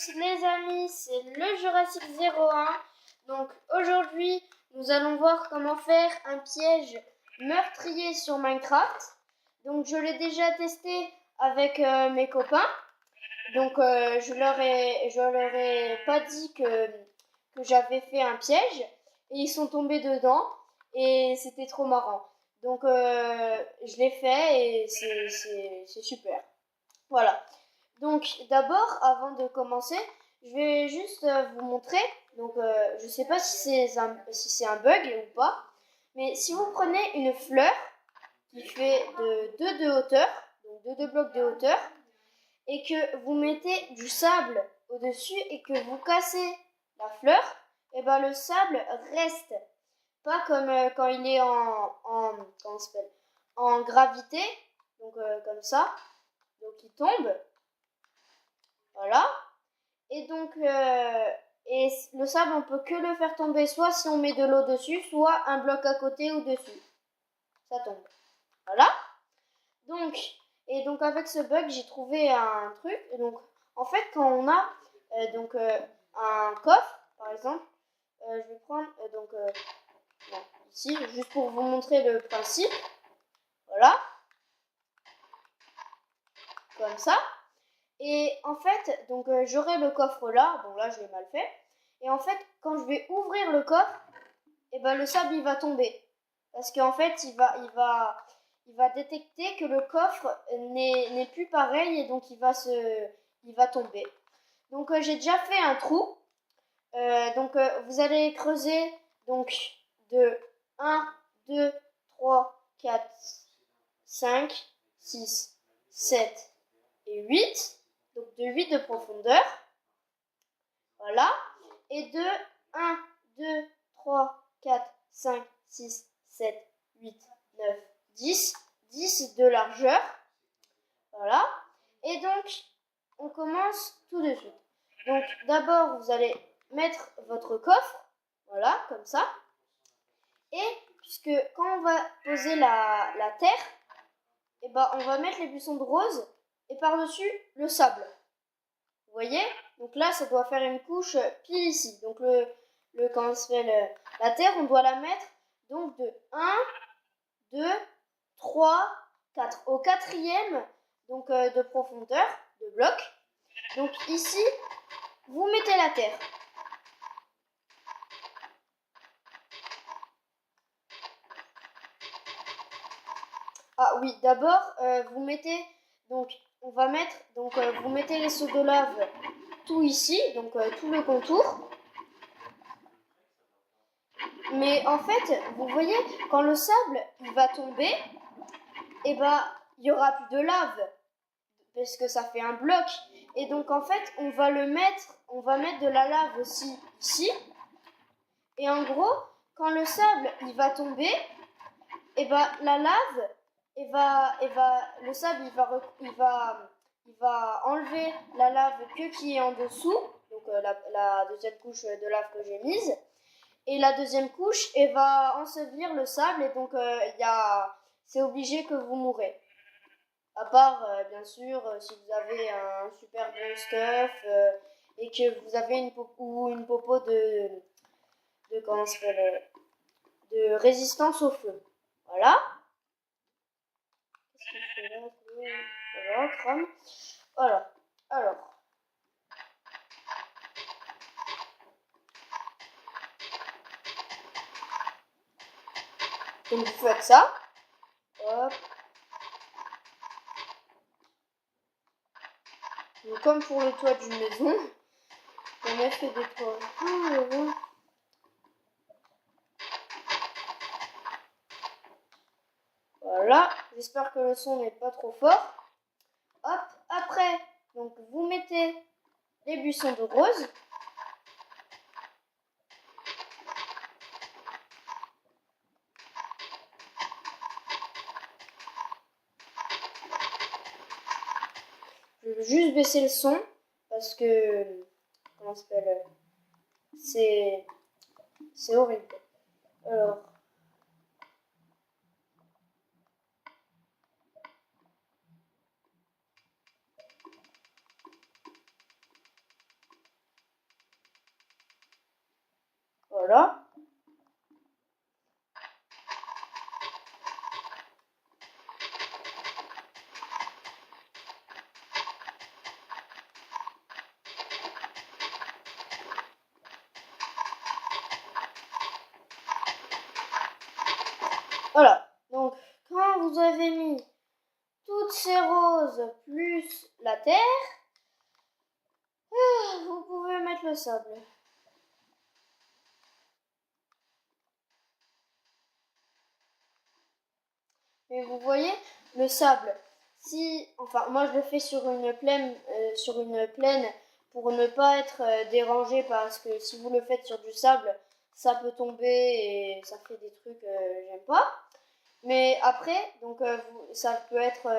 tous les amis, c'est le Jurassic 01. Donc aujourd'hui, nous allons voir comment faire un piège meurtrier sur Minecraft. Donc je l'ai déjà testé avec mes copains. Donc je leur ai pas dit que j'avais fait un piège et ils sont tombés dedans et c'était trop marrant. Donc je l'ai fait et c'est super. Voilà. Donc d'abord, avant de commencer, je vais juste vous montrer. Donc je sais pas si c'est un bug ou pas, mais si vous prenez une fleur qui fait de 2 de hauteur, donc de 2 blocs de hauteur, et que vous mettez du sable au-dessus et que vous cassez la fleur, et ben le sable reste. Pas comme quand il est comment ça s'appelle, en gravité, donc comme ça, donc il tombe. Voilà. Et donc, et le sable, on peut que le faire tomber soit si on met de l'eau dessus, soit un bloc à côté ou dessus. Ça tombe. Voilà. Donc, et donc avec ce bug, j'ai trouvé un truc. Et donc, en fait, quand on a un coffre, par exemple, je vais prendre bon, ici, juste pour vous montrer le principe. Voilà. Comme ça. Et en fait, donc j'aurai le coffre là. Bon là, je l'ai mal fait. Et en fait, quand je vais ouvrir le coffre, et ben le sable il va tomber. Parce qu'en fait, il va détecter que le coffre n'est plus pareil et donc il va tomber. Donc j'ai déjà fait un trou. Vous allez creuser donc de 1, 2, 3, 4, 5, 6, 7 et 8. Donc de 8 de profondeur. Voilà. Et de 1, 2, 3, 4, 5, 6, 7, 8, 9, 10. 10 de largeur. Voilà. Et donc, on commence tout de suite. Donc, d'abord, vous allez mettre votre coffre. Voilà, comme ça. Et, puisque quand on va poser la terre, et ben, on va mettre les buissons de rose et par-dessus, le sable. Vous voyez? Donc là, ça doit faire une couche pile ici. Donc comment se fait la terre, on doit la mettre donc de 1, 2, 3, 4. Au quatrième donc de profondeur de bloc. Donc ici, vous mettez la terre. Ah oui, d'abord, vous mettez donc on va mettre donc vous mettez les seaux de lave tout ici, donc tout le contour. Mais en fait, vous voyez, quand le sable il va tomber, et ben il y aura plus de lave parce que ça fait un bloc. Et donc en fait, on va mettre de la lave aussi ici. Et en gros, quand le sable il va tomber, et ben la lave, le sable il va enlever la lave qui est en dessous, donc la deuxième couche de lave que j'ai mise. Et la deuxième couche, elle va ensevelir le sable et donc c'est obligé que vous mourrez. À part, bien sûr, si vous avez un super bon stuff et que vous avez une popo de comment ça s'appelle, de résistance au feu. Voilà. Qu'est-ce que je fais là? Voilà, crame. Voilà. Alors. Donc vous faites ça. Hop. Donc, comme pour le toit d'une maison, on met des toits. Voilà. J'espère que le son n'est pas trop fort. Hop. Après, donc vous mettez les buissons de rose. Je vais juste baisser le son parce que comment ça s'appelle, c'est horrible. Alors Voilà. Voilà. Donc, quand vous avez mis toutes ces roses plus la terre, vous pouvez mettre le sable. Mais vous voyez, le sable, enfin moi je le fais sur une plaine, pour ne pas être dérangé parce que si vous le faites sur du sable, ça peut tomber et ça fait des trucs j'aime pas. Mais après, donc ça peut être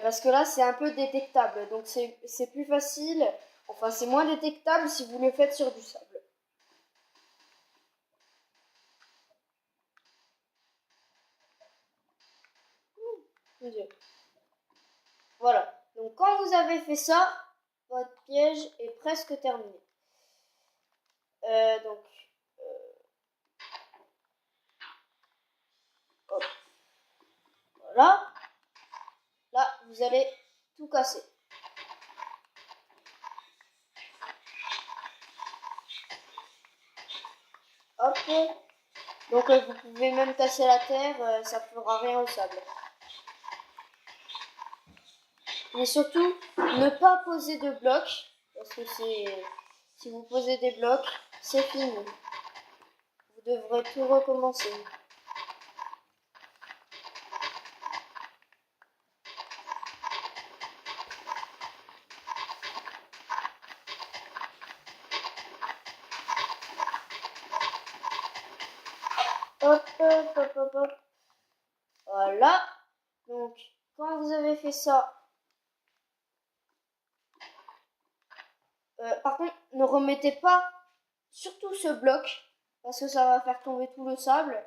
parce que là c'est un peu détectable, donc c'est plus facile, enfin c'est moins détectable si vous le faites sur du sable. Mon Dieu. Voilà. Donc quand vous avez fait ça, votre piège est presque terminé. Donc, hop. Voilà. Là, vous allez tout casser. Hop. Donc vous pouvez même casser la terre, ça ne fera rien au sable. Mais surtout, ne pas poser de blocs, parce que si vous posez des blocs, c'est fini. Vous devrez tout recommencer. Hop, hop, hop, hop, hop. Voilà. Donc, quand vous avez fait ça, par contre, ne remettez pas surtout ce bloc, parce que ça va faire tomber tout le sable,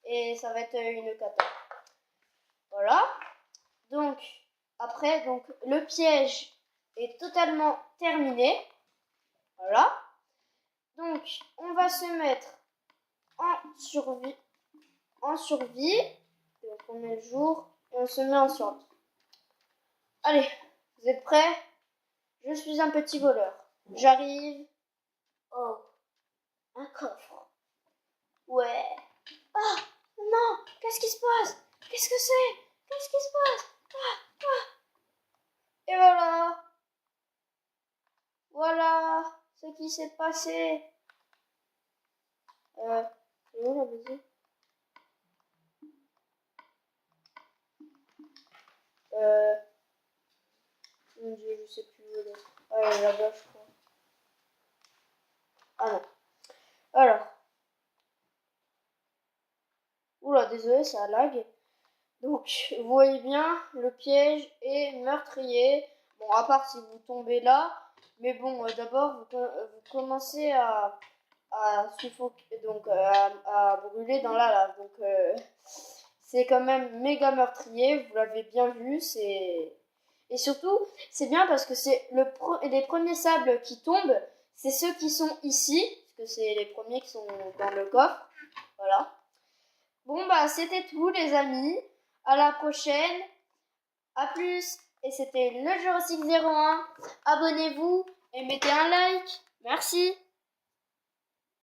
et ça va être une cata. Voilà. Donc, après, donc, le piège est totalement terminé. Voilà. Donc, on va se mettre en survie. Donc, on met le jour et on se met en survie. Allez, vous êtes prêts? Je suis un petit voleur. J'arrive. Oh, un coffre. Ouais. Ah, non, qu'est-ce qui se passe? Qu'est-ce que c'est? Qu'est-ce qui se passe? Et voilà. Voilà ce qui s'est passé. C'est où la musique? Mon Dieu, je sais plus où elle est. Ah, elle est là-bas, je crois. Ah non. Alors. Oula, désolé, ça lag. Donc, vous voyez bien, le piège est meurtrier. Bon, à part si vous tombez là. Mais bon, d'abord, vous commencez à suffoquer, donc à brûler dans la lave. Donc, c'est quand même méga meurtrier. Vous l'avez bien vu. Et surtout, c'est bien parce que c'est les premiers sables qui tombent, c'est ceux qui sont ici. Parce que c'est les premiers qui sont dans le coffre. Voilà. Bon, bah, c'était tout, les amis. À la prochaine. À plus. Et c'était le Jurassic 01. Abonnez-vous et mettez un like. Merci.